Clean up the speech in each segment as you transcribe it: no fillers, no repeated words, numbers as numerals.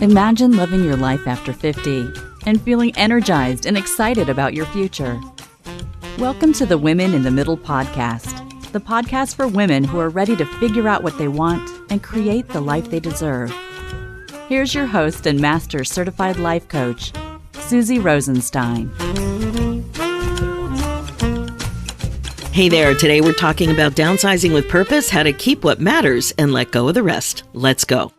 Imagine living your life after 50 and feeling energized and excited about your future. Welcome to the Women in the Middle podcast, the podcast for women who are ready to figure out what they want and create the life they deserve. Here's your host and master certified life coach, Susie Rosenstein. Hey there, today we're talking about downsizing with purpose, how to keep what matters and let go of the rest. Let's go.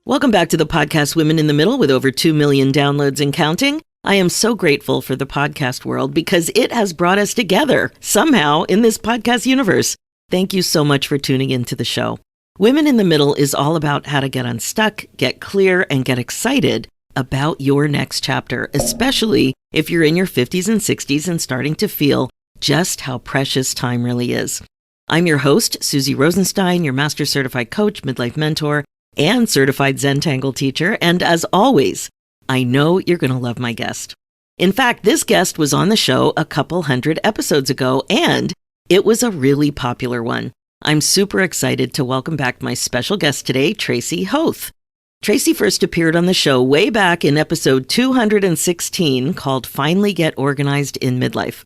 Welcome back to the podcast Women in the Middle with over 2 million downloads and counting. I am so grateful for the podcast world because it has brought us together somehow in this podcast universe. Thank you so much for tuning into the show. Women in the Middle is all about how to get unstuck, get clear, and get excited about your next chapter, especially if you're in your 50s and 60s and starting to feel just how precious time really is. I'm your host, Susie Rosenstein, your master certified coach, midlife mentor, and certified Zentangle teacher. And as always, I know you're going to love my guest. In fact, this guest was on the show a couple hundred episodes ago, and it was a really popular one. I'm super excited to welcome back my special guest today, Tracy Hoth. Tracy first appeared on the show way back in episode 216 called Finally Get Organized in Midlife.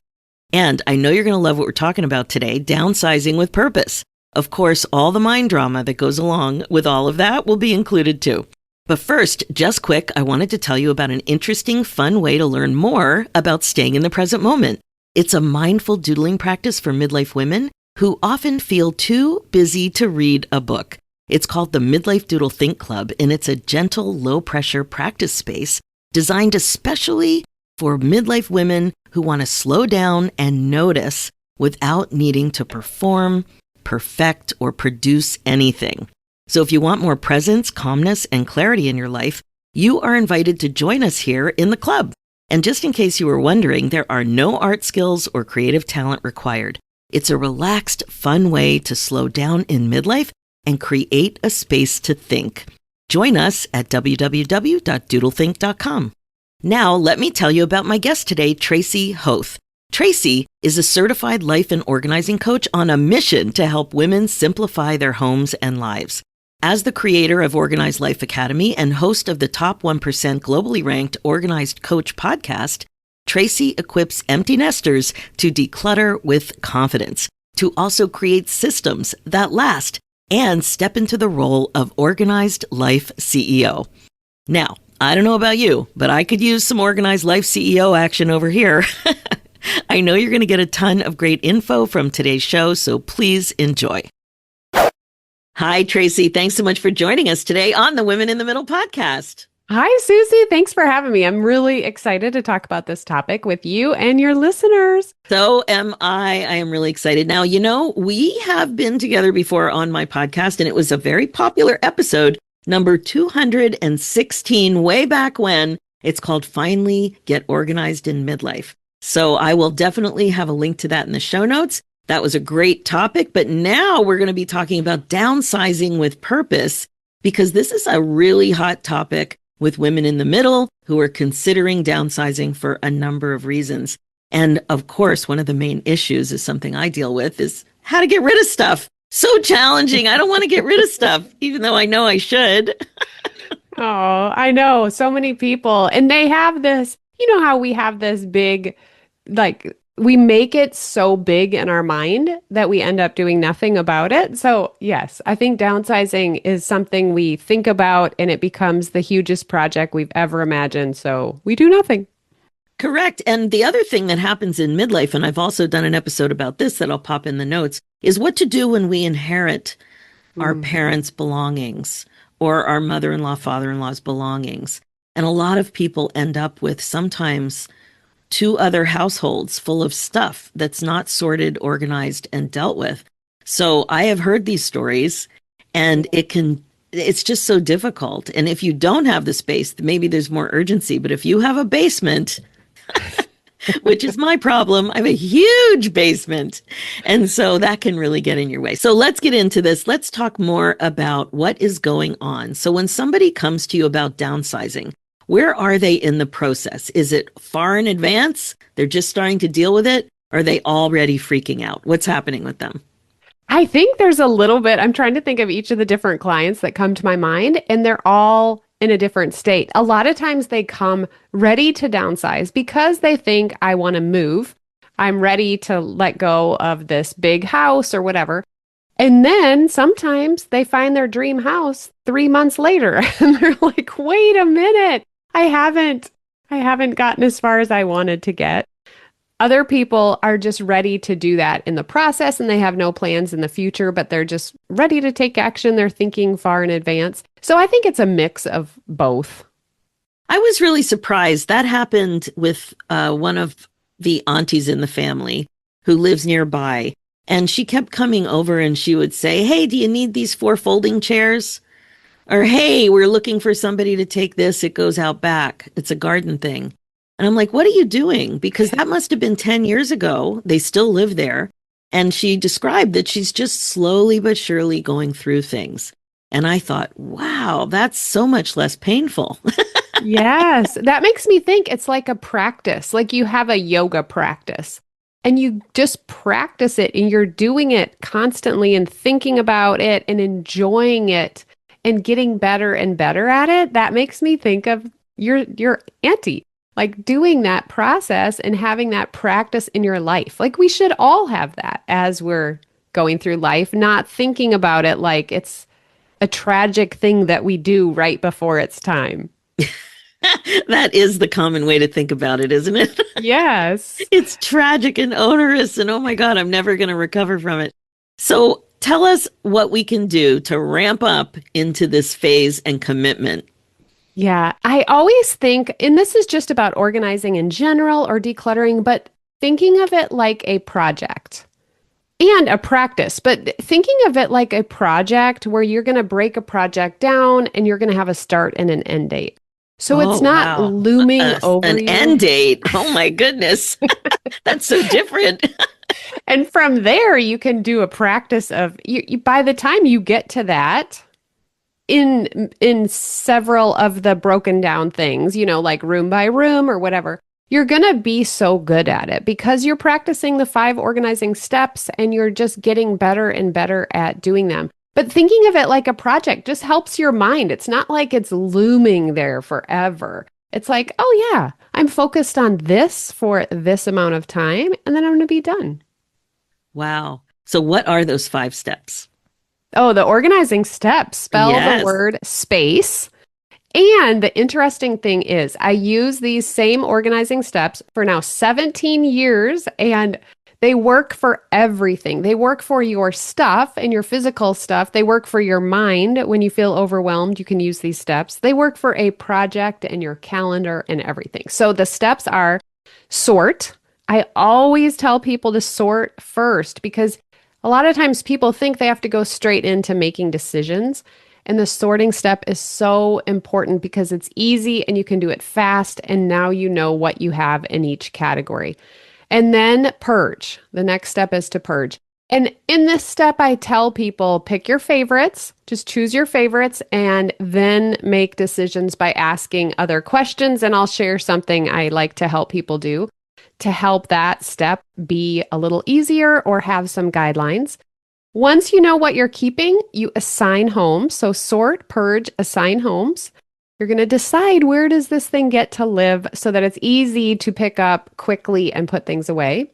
And I know you're going to love what we're talking about today, downsizing with purpose. Of course, all the mind drama that goes along with all of that will be included too. But first, just quick, I wanted to tell you about an interesting, fun way to learn more about staying in the present moment. It's a mindful doodling practice for midlife women who often feel too busy to read a book. It's called the Midlife Doodle Think Club, and it's a gentle, low-pressure practice space designed especially for midlife women who want to slow down and notice without needing to perform, perfect, or produce anything. So if you want more presence, calmness, and clarity in your life, you are invited to join us here in the club. And just in case you were wondering, there are no art skills or creative talent required. It's a relaxed, fun way to slow down in midlife and create a space to think. Join us at www.doodlethink.com. Now, let me tell you about my guest today, Tracy Hoth. Tracy is a certified life and organizing coach on a mission to help women simplify their homes and lives. As the creator of Organized Life Academy and host of the top 1% globally ranked Organized Coach podcast, Tracy equips empty nesters to declutter with confidence, to also create systems that last, and step into the role of Organized Life CEO. Now, I don't know about you, but I could use some Organized Life CEO action over here. I know you're going to get a ton of great info from today's show, so please enjoy. Hi, Tracy. Thanks so much for joining us today on the Women in the Middle podcast. Hi, Susie. Thanks for having me. I'm really excited to talk about this topic with you and your listeners. So am I. I am really excited. Now, you know, we have been together before on my podcast, and it was a very popular episode, number 216, way back when. It's called Finally Get Organized in Midlife. So I will definitely have a link to that in the show notes. That was a great topic, but now we're going to be talking about downsizing with purpose, because this is a really hot topic with women in the middle who are considering downsizing for a number of reasons. And of course, one of the main issues is something I deal with is how to get rid of stuff. So challenging. I don't want to get rid of stuff, even though I know I should. Oh, I know. So many people. And they have this, you know how we have this big, we make it so big in our mind that we end up doing nothing about it. So yes, I think downsizing is something we think about and it becomes the hugest project we've ever imagined. So we do nothing. Correct. And the other thing that happens in midlife, and I've also done an episode about this that I'll pop in the notes, is what to do when we inherit our parents' belongings or our mother-in-law, father-in-law's belongings. And a lot of people end up with sometimes 2 other households full of stuff that's not sorted, organized, and dealt with. So I have heard these stories, and it's just so difficult. And if you don't have the space, maybe there's more urgency. But if you have a basement, which is my problem, I have a huge basement. And so that can really get in your way. So let's get into this. Let's talk more about what is going on. So when somebody comes to you about downsizing, where are they in the process? Is it far in advance? They're just starting to deal with it? Or are they already freaking out? What's happening with them? I think there's a little bit. I'm trying to think of each of the different clients that come to my mind, and they're all in a different state. A lot of times they come ready to downsize because they think I want to move. I'm ready to let go of this big house or whatever. And then sometimes they find their dream house 3 months later and they're like, wait a minute, I haven't gotten as far as I wanted to get. Other people are just ready to do that in the process and they have no plans in the future, but they're just ready to take action. They're thinking far in advance. So I think it's a mix of both. I was really surprised. That happened with one of the aunties in the family who lives nearby. And she kept coming over and she would say, hey, do you need these 4 folding chairs? Or, hey, we're looking for somebody to take this. It goes out back. It's a garden thing. And I'm like, what are you doing? Because that must have been 10 years ago. They still live there. And she described that she's just slowly but surely going through things. And I thought, wow, that's so much less painful. Yes, that makes me think it's like a practice, like you have a yoga practice and you just practice it and you're doing it constantly and thinking about it and enjoying it and getting better and better at it. That makes me think of your auntie, like doing that process and having that practice in your life. Like we should all have that as we're going through life, not thinking about it like it's a tragic thing that we do right before it's time. That is the common way to think about it, isn't it? Yes. It's tragic and onerous, and oh my God, I'm never going to recover from it. So tell us what we can do to ramp up into this phase and commitment. Yeah, I always think, and this is just about organizing in general or decluttering, but thinking of it like a project and a practice, but thinking of it like a project where you're going to break a project down and you're going to have a start and an end date. So it's not Wow. looming over An you. end date. Oh my goodness. That's so different. And from there, you can do a practice of by the time you get to that, in several of the broken down things, like room by room or whatever, you're going to be so good at it because you're practicing the 5 organizing steps and you're just getting better and better at doing them. But thinking of it like a project just helps your mind. It's not like it's looming there forever. It's like, oh yeah, I'm focused on this for this amount of time and then I'm going to be done. Wow. So what are those 5 steps? Oh, the organizing steps spell Yes. the word space. And the interesting thing is, I use these same organizing steps for now 17 years, and they work for everything. They work for your stuff and your physical stuff. They work for your mind. When you feel overwhelmed, you can use these steps. They work for a project and your calendar and everything. So the steps are sort. I always tell people to sort first because a lot of times people think they have to go straight into making decisions. And the sorting step is so important because it's easy and you can do it fast. And now you know what you have in each category. And then purge. The next step is to purge. And in this step, I tell people pick your favorites, just choose your favorites, and then make decisions by asking other questions. And I'll share something I like to help people do to help that step be a little easier or have some guidelines. Once you know what you're keeping, you assign homes. So sort, purge, assign homes. You're going to decide where does this thing get to live so that it's easy to pick up quickly and put things away.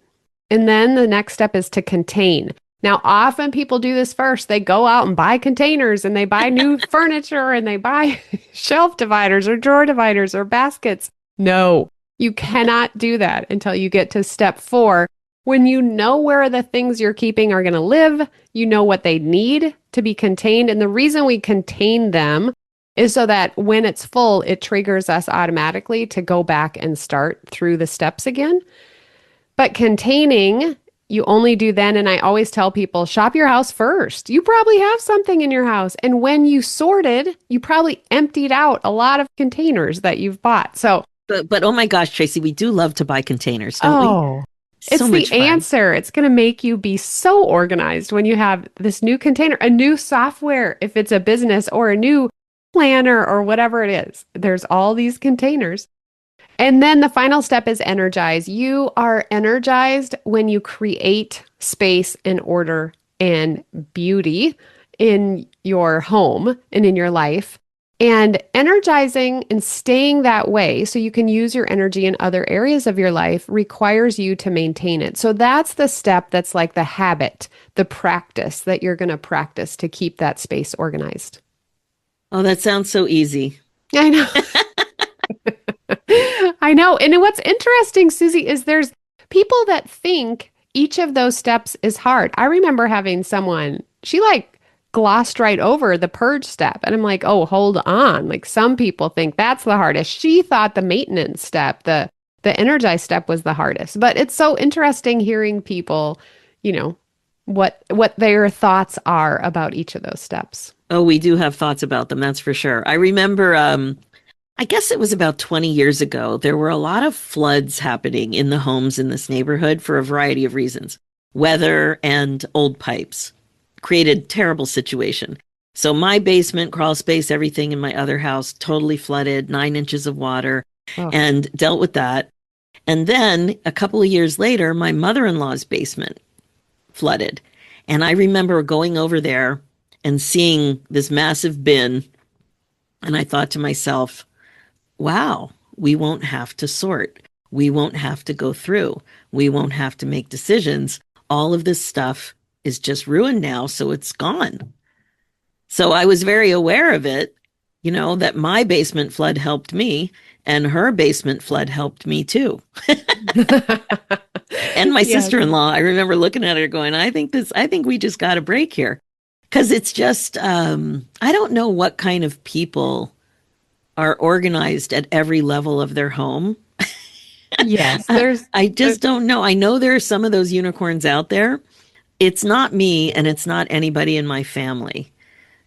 And then the next step is to contain. Now, often people do this first. They go out and buy containers and they buy new furniture and they buy shelf dividers or drawer dividers or baskets. No, you cannot do that until you get to step 4. When you know where the things you're keeping are going to live, you know what they need to be contained. And the reason we contain them is so that when it's full, it triggers us automatically to go back and start through the steps again. But containing, you only do then. And I always tell people, shop your house first. You probably have something in your house. And when you sorted, you probably emptied out a lot of containers that you've bought. So, but oh my gosh, Tracy, we do love to buy containers, don't we? It's So the much fun. answer. It's going to make you be so organized when you have this new container, a new software, if it's a business, or a new planner or whatever it is. There's all these containers. And then the final step is energize. You are energized when you create space and order and beauty in your home and in your life. And energizing and staying that way so you can use your energy in other areas of your life requires you to maintain it. So that's the step that's like the habit, the practice that you're going to practice to keep that space organized. Oh, that sounds so easy. I know. I know. And what's interesting, Susie, is there's people that think each of those steps is hard. I remember having someone, she like glossed right over the purge step. And I'm like, oh, hold on. Like some people think that's the hardest. She thought the maintenance step, the energize step was the hardest. But it's so interesting hearing people, you know, what their thoughts are about each of those steps. Oh, we do have thoughts about them, that's for sure. I remember, I guess it was about 20 years ago, there were a lot of floods happening in the homes in this neighborhood for a variety of reasons. Weather and old pipes created terrible situation. So my basement, crawl space, everything in my other house totally flooded, 9 inches of water, and dealt with that. And then a couple of years later, my mother-in-law's basement flooded. And I remember going over there and seeing this massive bin. And I thought to myself, wow, we won't have to sort. We won't have to go through. We won't have to make decisions. All of this stuff is just ruined now, so it's gone. So I was very aware of it, you know, that my basement flood helped me and her basement flood helped me too. And my sister-in-law, I remember looking at her going, I think we just got a break here. Because it's just, I don't know what kind of people are organized at every level of their home. Yes, I just don't know. I know there are some of those unicorns out there. It's not me and it's not anybody in my family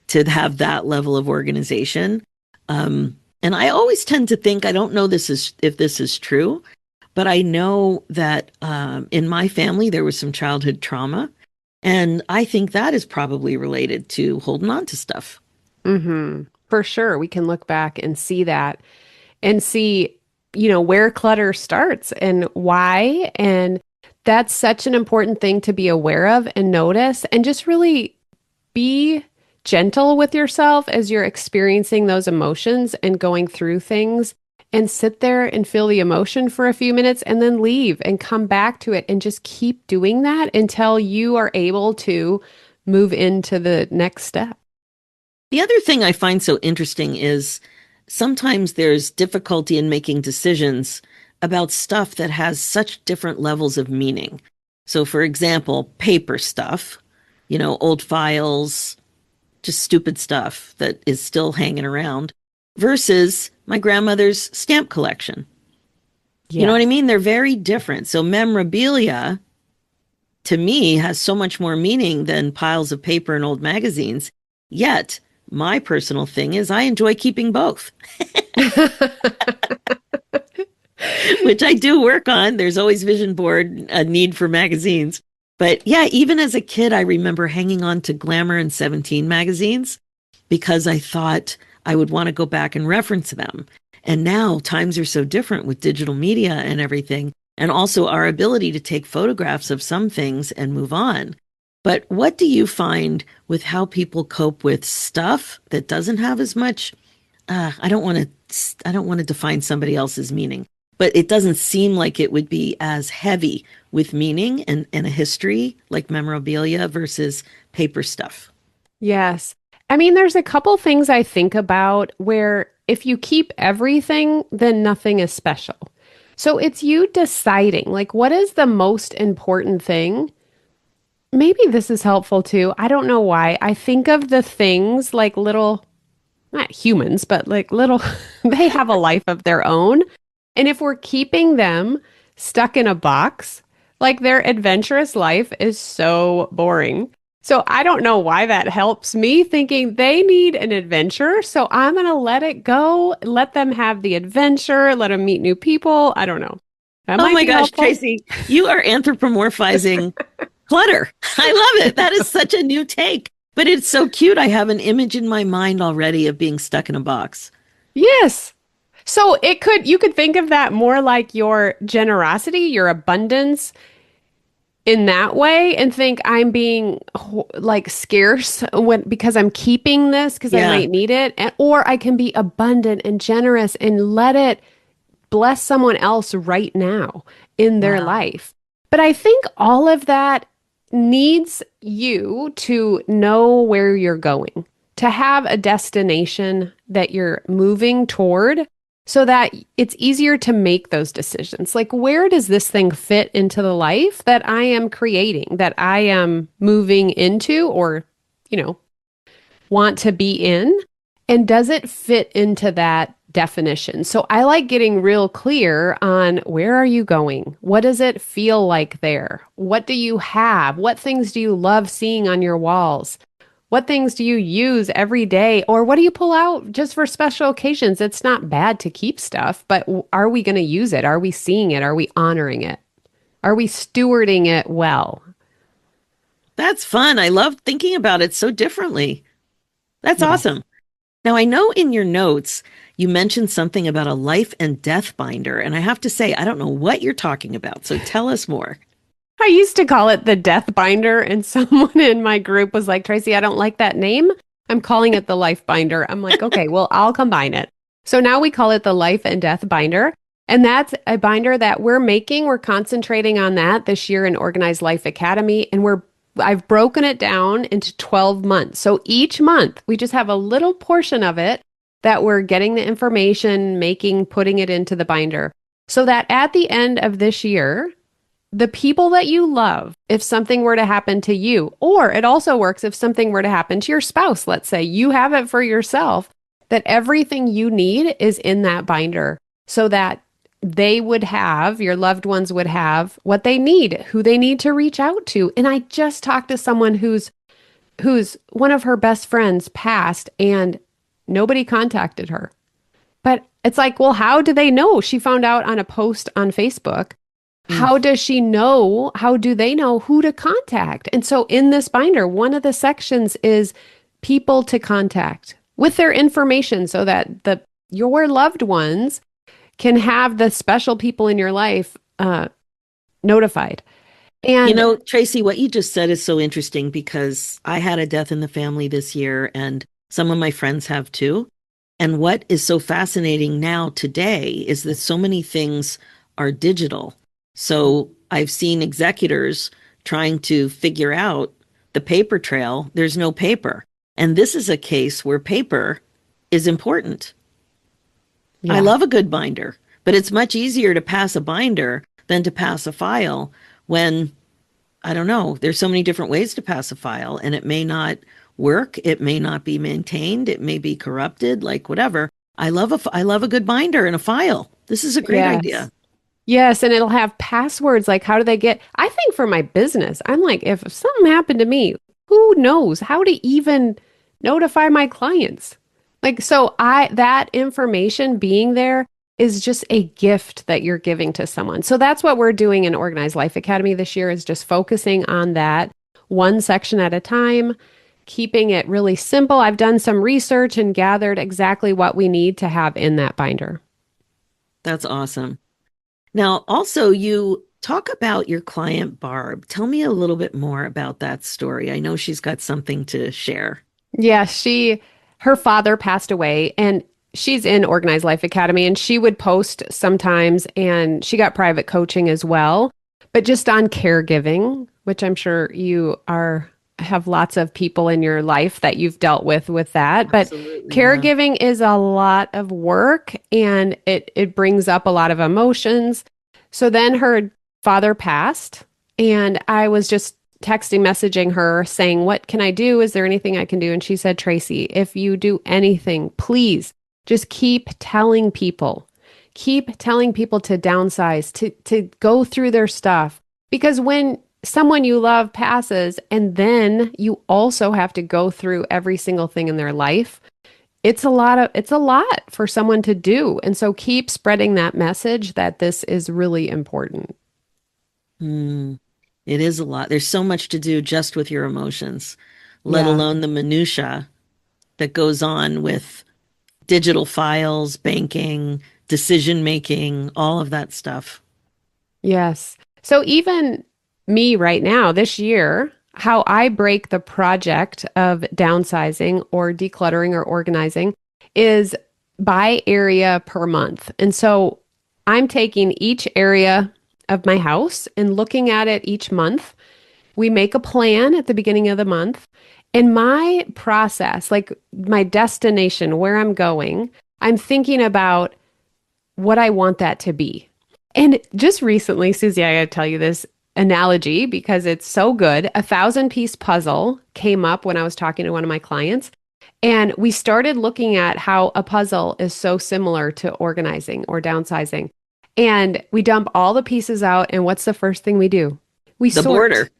to have that level of organization. And I always tend to think, I don't know if this is true, but I know that in my family, there was some childhood trauma. And I think that is probably related to holding on to stuff. Mm-hmm. For sure. We can look back and see that and see, you know, where clutter starts and why. And that's such an important thing to be aware of and notice and just really be gentle with yourself as you're experiencing those emotions and going through things and sit there and feel the emotion for a few minutes and then leave and come back to it and just keep doing that until you are able to move into the next step. The other thing I find so interesting is sometimes there's difficulty in making decisions about stuff that has such different levels of meaning. So, for example, paper stuff, you know, old files, just stupid stuff that is still hanging around versus my grandmother's stamp collection. Yeah. You know what I mean? They're very different. So memorabilia, to me, has so much more meaning than piles of paper and old magazines. Yet, my personal thing is I enjoy keeping both. Which I do work on. There's always vision board, a need for magazines. But yeah, even as a kid, I remember hanging on to Glamour and 17 magazines because I thought I would want to go back and reference them. And now times are so different with digital media and everything, and also our ability to take photographs of some things and move on. But what do you find with how people cope with stuff that doesn't have as much? I don't want to define somebody else's meaning, but it doesn't seem like it would be as heavy with meaning and a history like memorabilia versus paper stuff. Yes. I mean, there's a couple things I think about where if you keep everything, then nothing is special. So it's you deciding, like, what is the most important thing? Maybe this is helpful too. I don't know why. I think of the things like little, not humans, but like little, they have a life of their own. And if we're keeping them stuck in a box, like their adventurous life is so boring. So I don't know why that helps me thinking they need an adventure. So I'm going to let it go, let them have the adventure, let them meet new people. I don't know. That oh my gosh, helpful. Tracy, you are anthropomorphizing clutter. I love it. That is such a new take, but it's so cute. I have an image in my mind already of being stuck in a box. Yes. So you could think of that more like your generosity, your abundance. in that way and think I'm being like scarce because I'm keeping this because I Yeah. might need it, or I can be abundant and generous and let it bless someone else right now in their Wow. life. But I think all of that needs you to know where you're going, to have a destination that you're moving toward so that it's easier to make those decisions. Like, where does this thing fit into the life that I am creating, that I am moving into or, you know, want to be in? And does it fit into that definition? So I like getting real clear on where are you going? What does it feel like there? What do you have? What things do you love seeing on your walls? What things do you use every day? Or what do you pull out just for special occasions? It's not bad to keep stuff, but are we going to use it? Are we seeing it? Are we honoring it? Are we stewarding it well? That's fun. I love thinking about it so differently. That's Yes. awesome. Now, I know in your notes you mentioned something about a life and death binder, and I have to say, I don't know what you're talking about. So tell us more. I used to call it the death binder, and someone in my group was like, Tracy, I don't like that name. I'm calling it the life binder. I'm like, okay, well, I'll combine it. So now we call it the life and death binder. And that's a binder that we're making. We're concentrating on that this year in Organized Life Academy. And I've broken it down into 12 months. So each month we just have a little portion of it that we're getting the information, putting it into the binder. So that at the end of this year, the people that you love, if something were to happen to you, or it also works if something were to happen to your spouse, let's say you have it for yourself, that everything you need is in that binder so that they would have, your loved ones would have what they need, who they need to reach out to. And I just talked to someone who's one of her best friends passed and nobody contacted her. But it's like, well, how do they know? She found out on a post on Facebook. Mm. How does she know? How do they know who to contact? And so in this binder, one of the sections is people to contact with their information so that your loved ones can have the special people in your life notified. You And know, Tracy, what you just said is so interesting because I had a death in the family this year, and some of my friends have too. And what is so fascinating now today is that so many things are digital. So I've seen executors trying to figure out the paper trail. There's no paper. And this is a case where paper is important. I yeah, love a good binder, but it's much easier to pass a binder than to pass a file when, I don't know, there's so many different ways to pass a file and it may not work. It may not be maintained. It may be corrupted, like whatever. I love a good binder and a file. This is a great yes. idea. Yes, and it'll have passwords. Like, how do they get? I think for my business, I'm like, if something happened to me, who knows how to even notify my clients? Like, so that information being there is just a gift that you're giving to someone. So that's what we're doing in Organized Life Academy this year is just focusing on that one section at a time, keeping it really simple. I've done some research and gathered exactly what we need to have in that binder. That's awesome. Now, also, you talk about your client, Barb. Tell me a little bit more about that story. I know she's got something to share. Yeah, her father passed away and she's in Organized Life Academy and she would post sometimes and she got private coaching as well, but just on caregiving, which I'm sure have lots of people in your life that you've dealt with that. But Absolutely, yeah. caregiving is a lot of work and it brings up a lot of emotions. So then her father passed and I was just messaging her saying, what can I do? Is there anything I can do? And she said, Tracy, if you do anything, please just keep telling people to downsize, to go through their stuff. Because when someone you love passes and then you also have to go through every single thing in their life, it's a lot for someone to do. And so keep spreading that message that this is really important. Hmm. It is a lot. There's so much to do just with your emotions, let Yeah. alone the minutia that goes on with digital files, banking, decision making, all of that stuff. Yes. So even me right now, this year, how I break the project of downsizing or decluttering or organizing is by area per month. And so I'm taking each area of my house and looking at it each month. We make a plan at the beginning of the month. And my process, like my destination, where I'm going, I'm thinking about what I want that to be. And just recently, Susie, I gotta tell you this analogy because it's so good. A 1,000-piece puzzle came up when I was talking to one of my clients. And we started looking at how a puzzle is so similar to organizing or downsizing. And we dump all the pieces out. And what's the first thing we do? We The sort. border.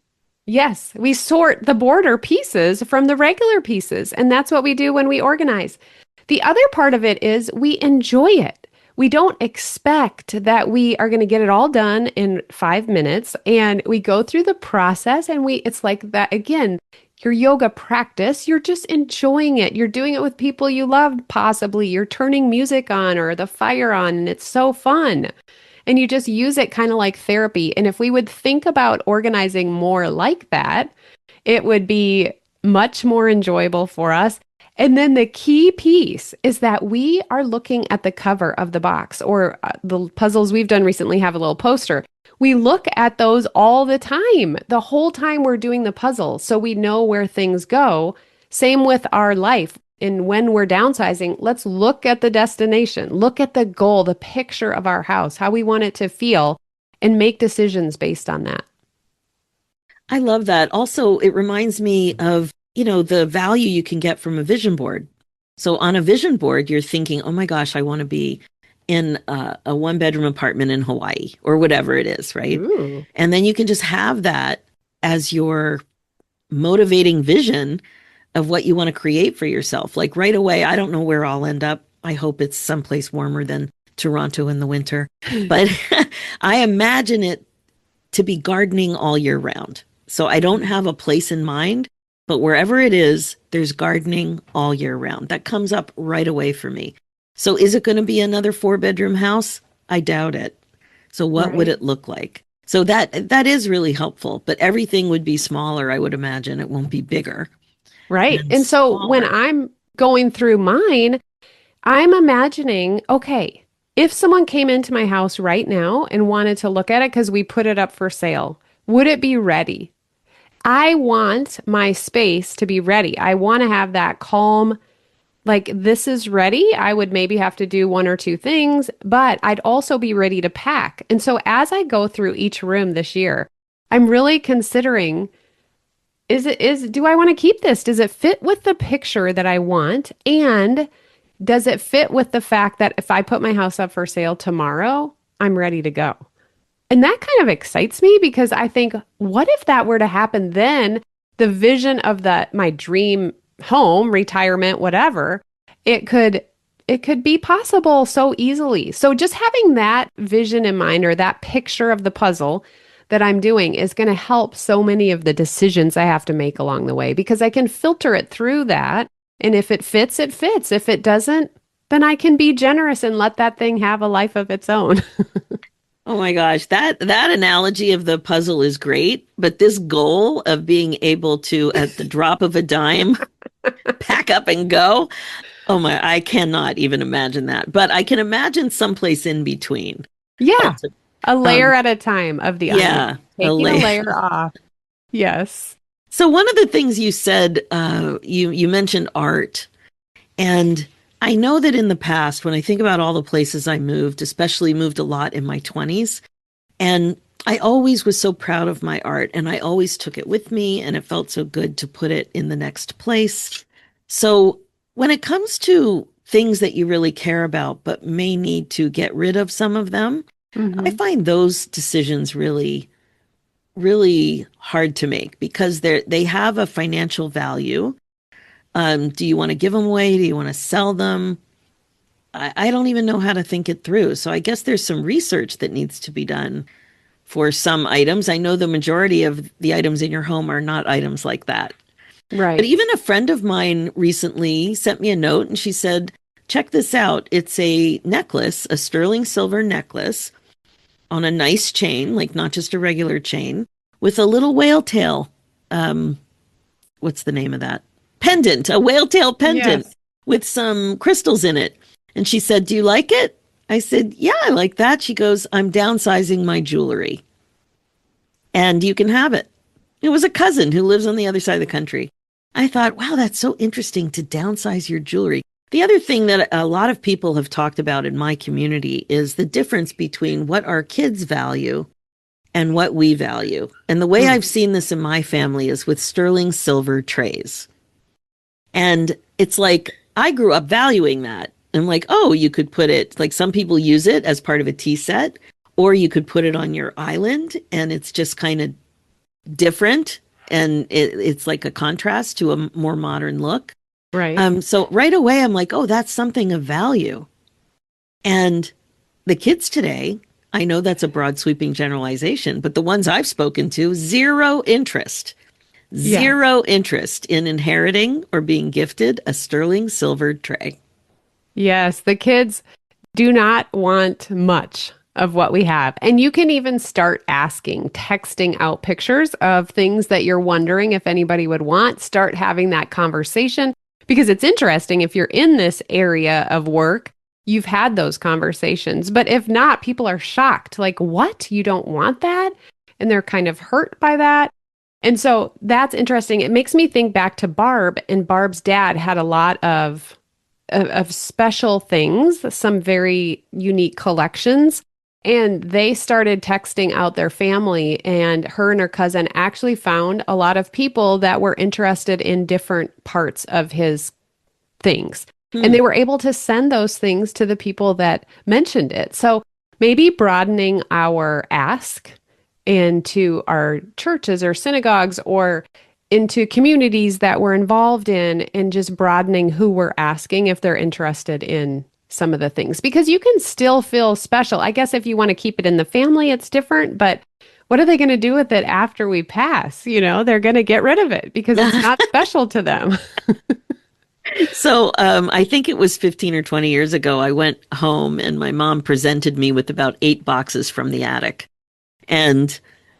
Yes, we sort the border pieces from the regular pieces. And that's what we do when we organize. The other part of it is we enjoy it. We don't expect that we are going to get it all done in 5 minutes. And we go through the process and it's like that again, your yoga practice, you're just enjoying it. You're doing it with people you love, possibly. You're turning music on or the fire on, and it's so fun. And you just use it kind of like therapy. And if we would think about organizing more like that, it would be much more enjoyable for us. And then the key piece is that we are looking at the cover of the box, or the puzzles we've done recently have a little poster. We look at those all the time, the whole time we're doing the puzzle, so we know where things go. Same with our life. And when we're downsizing, let's look at the destination, look at the goal, the picture of our house, how we want it to feel, and make decisions based on that. I love that. Also, it reminds me of, the value you can get from a vision board. So on a vision board, you're thinking, oh my gosh, I want to be in a one-bedroom apartment in Hawaii or whatever it is, right? Ooh. And then you can just have that as your motivating vision of what you want to create for yourself. Like right away, I don't know where I'll end up. I hope it's someplace warmer than Toronto in the winter. But I imagine it to be gardening all year round. So I don't have a place in mind, but wherever it is, there's gardening all year round. That comes up right away for me. So is it going to be another 4-bedroom house? I doubt it. So what would it look like? So that is really helpful, but everything would be smaller, I would imagine. It won't be bigger. Right. And so when I'm going through mine, I'm imagining, okay, if someone came into my house right now and wanted to look at it because we put it up for sale, would it be ready? I want my space to be ready. I want to have that calm, like this is ready. I would maybe have to do one or two things, but I'd also be ready to pack. And so as I go through each room this year, I'm really considering, do I want to keep this? Does it fit with the picture that I want? And does it fit with the fact that if I put my house up for sale tomorrow, I'm ready to go? And that kind of excites me because I think, what if that were to happen? Then the vision of my dream home, retirement, whatever, it could be possible so easily. So just having that vision in mind, or that picture of the puzzle that I'm doing, is going to help so many of the decisions I have to make along the way, because I can filter it through that. And if it fits, it fits. If it doesn't, then I can be generous and let that thing have a life of its own. Oh my gosh, that analogy of the puzzle is great, but this goal of being able to, at the drop of a dime, pack up and go, oh my, I cannot even imagine that. But I can imagine someplace in between. Yeah, a layer at a time of the onion. Yeah, Taking a layer off. Yes. So one of the things you said, you mentioned art, and I know that in the past, when I think about all the places I moved, especially moved a lot in my 20s, and I always was so proud of my art, and I always took it with me, and it felt so good to put it in the next place. So when it comes to things that you really care about, but may need to get rid of some of them, I find those decisions really, really hard to make, because they have a financial value. Do you want to give them away? Do you want to sell them? I don't even know how to think it through. So I guess there's some research that needs to be done for some items. I know the majority of the items in your home are not items like that. Right. But even a friend of mine recently sent me a note, and she said, check this out. It's a necklace, a sterling silver necklace on a nice chain, like not just a regular chain, with a little whale tail. What's the name of that? Pendant, a whale tail pendant with some crystals in it. And she said, "Do you like it?" I said, "Yeah, I like that." She goes, "I'm downsizing my jewelry and you can have it." It was a cousin who lives on the other side of the country. I thought, wow, that's so interesting to downsize your jewelry. The other thing that a lot of people have talked about in my community is the difference between what our kids value and what we value. And the way I've seen this in my family is with sterling silver trays. And it's like, I grew up valuing that. And like, oh, you could put it, like some people use it as part of a tea set, or you could put it on your island and it's just kind of different. And it's like a contrast to a more modern look. Right. So right away, I'm like, oh, that's something of value. And the kids today, I know that's a broad sweeping generalization, but the ones I've spoken to, zero interest in inheriting or being gifted a sterling silvered tray. Yes, the kids do not want much of what we have. And you can even start asking, texting out pictures of things that you're wondering if anybody would want. Start having that conversation because it's interesting if you're in this area of work, you've had those conversations. But if not, people are shocked. Like, what? You don't want that? And they're kind of hurt by that. And so that's interesting. It makes me think back to Barb, and Barb's dad had a lot of special things, some very unique collections. And they started texting out their family, and her cousin actually found a lot of people that were interested in different parts of his things. And they were able to send those things to the people that mentioned it. So maybe broadening our ask into our churches or synagogues or into communities that we're involved in, and just broadening who we're asking if they're interested in some of the things, because you can still feel special. I guess if you want to keep it in the family, it's different, but what are they going to do with it after we pass? You know, they're going to get rid of it because it's not special to them. So I think it was 15 or 20 years ago, I went home and my mom presented me with about 8 boxes from the attic. And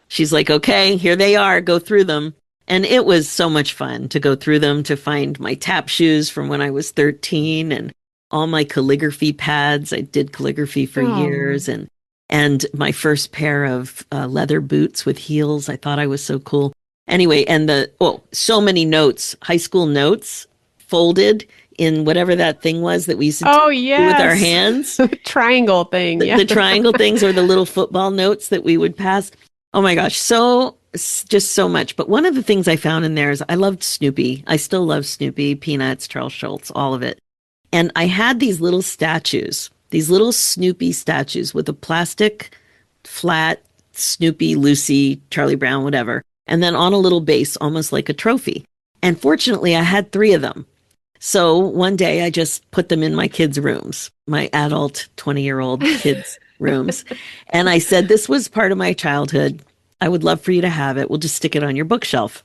she's like, okay, here they are, go through them. And it was so much fun to go through them, to find my tap shoes from when I was 13 and all my calligraphy pads. I did calligraphy for years, and my first pair of leather boots with heels. I thought I was so cool. Anyway, and so many notes, high school notes, folded in whatever that thing was that we used to do with our hands. Triangle thing. The triangle things, or the little football notes that we would pass. Oh my gosh, just so much. But one of the things I found in there is I loved Snoopy. I still love Snoopy, Peanuts, Charles Schultz, all of it. And I had these little statues, these little Snoopy statues with a plastic, flat Snoopy, Lucy, Charlie Brown, whatever. And then on a little base, almost like a trophy. And fortunately, I had 3 of them. So one day I just put them in my kids' rooms, my adult 20-year-old kids' rooms. And I said, this was part of my childhood. I would love for you to have it. We'll just stick it on your bookshelf.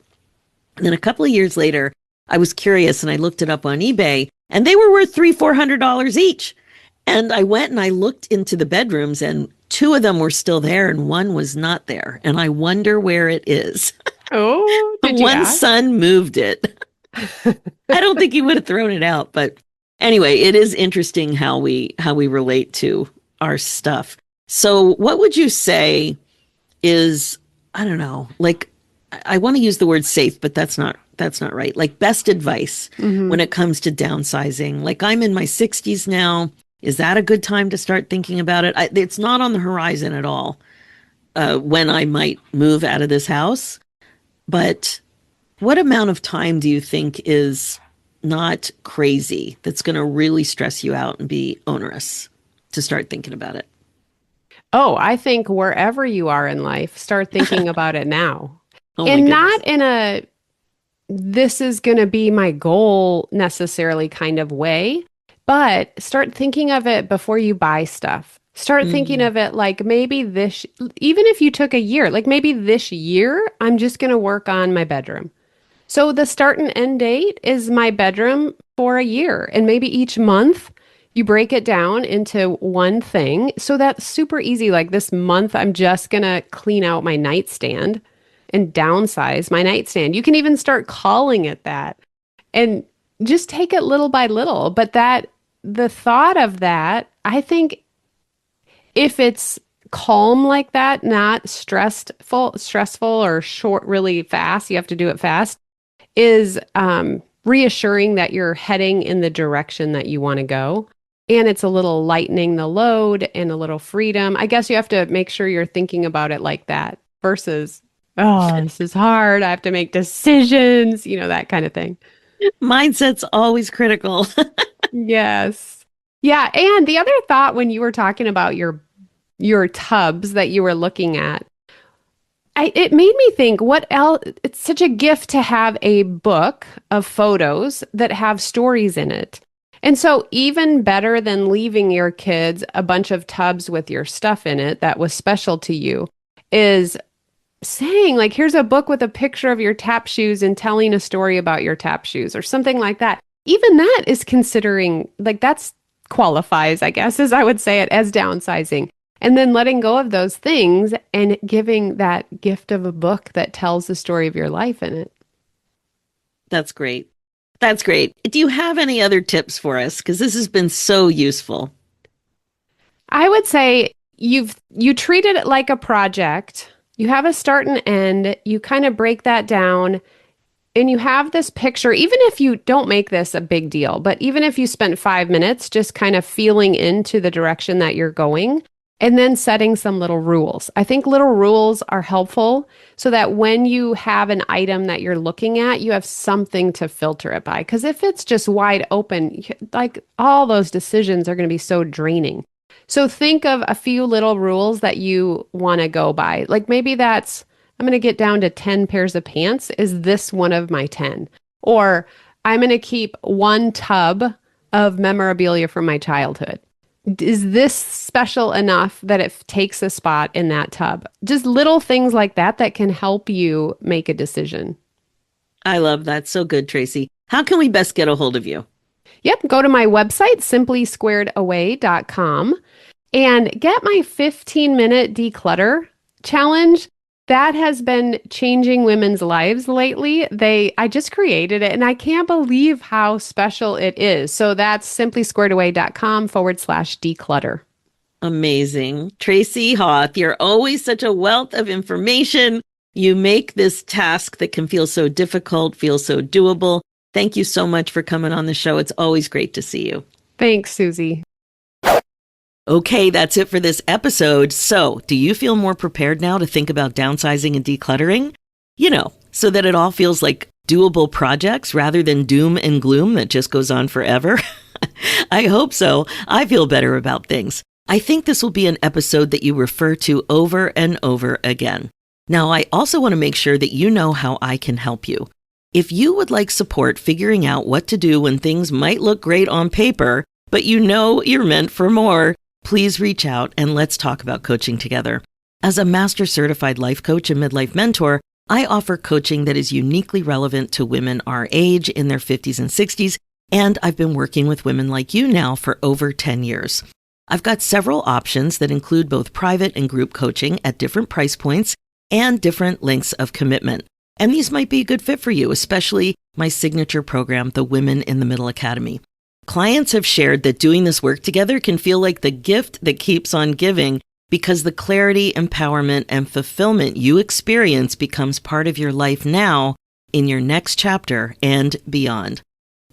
And then a couple of years later, I was curious and I looked it up on eBay, and they were worth $300-400 each. And I went and I looked into the bedrooms, and 2 of them were still there and 1 was not there. And I wonder where it is. Oh, did you One ask? son moved it. I don't think he would have thrown it out, but anyway, it is interesting how we relate to our stuff. So what would you say is, I don't know, like, I want to use the word safe, but that's not right. Like, best advice when it comes to downsizing. Like, I'm in my 60s now. Is that a good time to start thinking about it? It's not on the horizon at all when I might move out of this house. But what amount of time do you think is not crazy that's going to really stress you out and be onerous to start thinking about it? Oh, I think wherever you are in life, start thinking about it now. Oh my And goodness. not in a, this is going to be my goal necessarily kind of way, but start thinking of it before you buy stuff. Start thinking of it like maybe even if you took a year, like maybe this year, I'm just going to work on my bedroom. So the start and end date is my bedroom for a year. And maybe each month you break it down into one thing. So that's super easy. Like this month, I'm just going to clean out my nightstand. and downsize my nightstand. You can even start calling it that and just take it little by little. But the thought of that, I think if it's calm like that, not stressful or short, really fast, you have to do it fast, is reassuring that you're heading in the direction that you want to go. And it's a little lightening the load and a little freedom. I guess you have to make sure you're thinking about it like that versus, oh, this is hard. I have to make decisions, that kind of thing. Mindset's always critical. Yes. Yeah. And the other thought when you were talking about your tubs that you were looking at, it made me think, what else? It's such a gift to have a book of photos that have stories in it. And so even better than leaving your kids a bunch of tubs with your stuff in it that was special to you is saying, like, here's a book with a picture of your tap shoes and telling a story about your tap shoes or something like that. Even that is considering, like, that's qualifies, I guess, as I would say it, as downsizing. And then letting go of those things and giving that gift of a book that tells the story of your life in it. That's great. That's great. Do you have any other tips for us? Because this has been so useful. I would say you treated it like a project. You have a start and end. You kind of break that down. And you have this picture, even if you don't make this a big deal, but even if you spent 5 minutes just kind of feeling into the direction that you're going, and then setting some little rules. I think little rules are helpful so that when you have an item that you're looking at, you have something to filter it by. Because if it's just wide open, like, all those decisions are going to be so draining. So think of a few little rules that you want to go by. Like, maybe that's, I'm going to get down to 10 pairs of pants. Is this one of my 10? Or I'm going to keep one tub of memorabilia from my childhood. Is this special enough that it takes a spot in that tub? Just little things like that that can help you make a decision. I love that. So good, Tracy. How can we best get a hold of you? Yep. Go to my website, simplysquaredaway.com, and get my 15-minute declutter challenge. That has been changing women's lives lately. I just created it and I can't believe how special it is. So that's simplysquaredaway.com/declutter. Amazing. Tracy Hoth, you're always such a wealth of information. You make this task that can feel so difficult, feel so doable. Thank you so much for coming on the show. It's always great to see you. Thanks, Susie. Okay, that's it for this episode. So, do you feel more prepared now to think about downsizing and decluttering? So that it all feels like doable projects rather than doom and gloom that just goes on forever? I hope so. I feel better about things. I think this will be an episode that you refer to over and over again. Now, I also want to make sure that you know how I can help you. If you would like support figuring out what to do when things might look great on paper, but you're meant for more, please reach out and let's talk about coaching together. As a master certified life coach and midlife mentor, I offer coaching that is uniquely relevant to women our age in their 50s and 60s, and I've been working with women like you now for over 10 years. I've got several options that include both private and group coaching at different price points and different lengths of commitment. And these might be a good fit for you, especially my signature program, the Women in the Middle Academy. Clients have shared that doing this work together can feel like the gift that keeps on giving because the clarity, empowerment, and fulfillment you experience becomes part of your life now, in your next chapter, and beyond.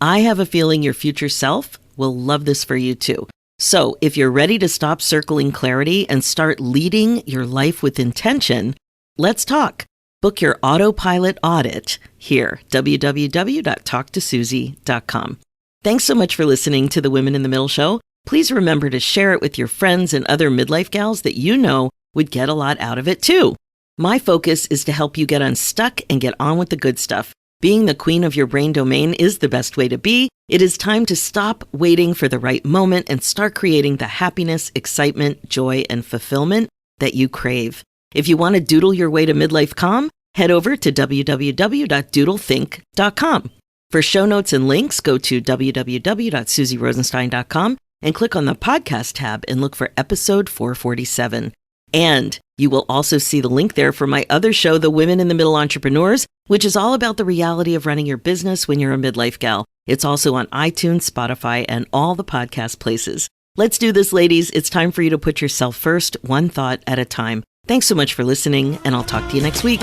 I have a feeling your future self will love this for you too. So if you're ready to stop circling clarity and start leading your life with intention, let's talk. Book your autopilot audit here, www.talktosusie.com. Thanks so much for listening to the Women in the Middle show. Please remember to share it with your friends and other midlife gals that you know would get a lot out of it too. My focus is to help you get unstuck and get on with the good stuff. Being the queen of your brain domain is the best way to be. It is time to stop waiting for the right moment and start creating the happiness, excitement, joy, and fulfillment that you crave. If you want to doodle your way to midlife calm, head over to www.doodlethink.com. For show notes and links, go to www.susierosenstein.com and click on the podcast tab and look for episode 447. And You will also see the link there for my other show, The Women in the Middle Entrepreneurs, which is all about the reality of running your business when you're a midlife gal. It's also on iTunes, Spotify, and all the podcast places. Let's do this, ladies. It's time for you to put yourself first, one thought at a time. Thanks so much for listening, and I'll talk to you next week.